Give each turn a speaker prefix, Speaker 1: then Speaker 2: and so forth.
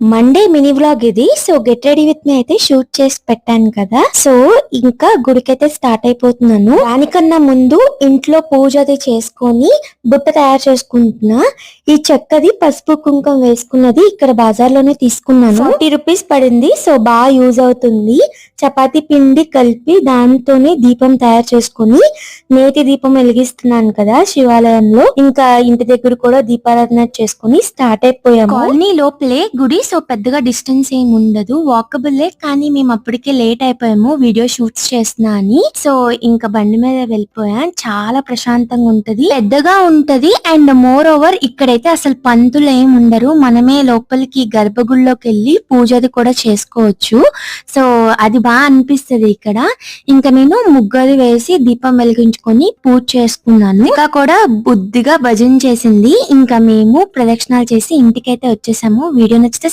Speaker 1: Monday mini vlog ఇది. So get ready with me అయితే shoot చేసి పెట్టాను కదా. సో ఇంకా గుడికైతే స్టార్ట్ అయిపోతున్నాను. దానికన్నా ముందు ఇంట్లో పూజ అది చేసుకొని బుట్ట తయారు చేసుకుంటున్నా. ఈ చెక్కది పసుపు కుంకుమ వేసుకున్నది ఇక్కడ బజార్ లోనే తీసుకున్నాను. 40 రూపీస్ పడింది. సో బాగా యూజ్ అవుతుంది. చపాతీ పిండి కలిపి దాంతోనే దీపం తయారు చేసుకుని నేతి దీపం వెలిగిస్తున్నాను కదా శివాలయంలో. ఇంకా ఇంటి దగ్గర కూడా దీపారాధన చేసుకుని స్టార్ట్ అయిపోయాము. కాలనీ లోపలే గుడి. సో పెద్దగా డిస్టెన్స్ ఏమి ఉండదు, వాకబుల్లే. కానీ మేము అప్పటికే లేట్ అయిపోయాము వీడియో షూట్స్ చేస్తున్నా అని. సో ఇంకా బండి మీద వెళ్ళిపోయాం. చాలా ప్రశాంతంగా ఉంటది, పెద్దగా ఉంటది. అండ్ మోర్ ఓవర్ ఇక్కడైతే అసలు పంతులు ఏమి ఉండరు. మనమే లోపలికి గర్భగుడిలోకి వెళ్ళి పూజది కూడా చేసుకోవచ్చు. సో అది బాగా అనిపిస్తది ఇక్కడ. ఇంకా నేను ముగ్గురు వేసి దీపం వెలిగించుకొని పూజ చేసుకున్నాను. ఇంకా కూడా బుద్ధిగా భజన చేసింది. ఇంకా మేము ప్రదక్షిణాలు చేసి ఇంటికైతే వచ్చేసాము. వీడియో నచ్చితే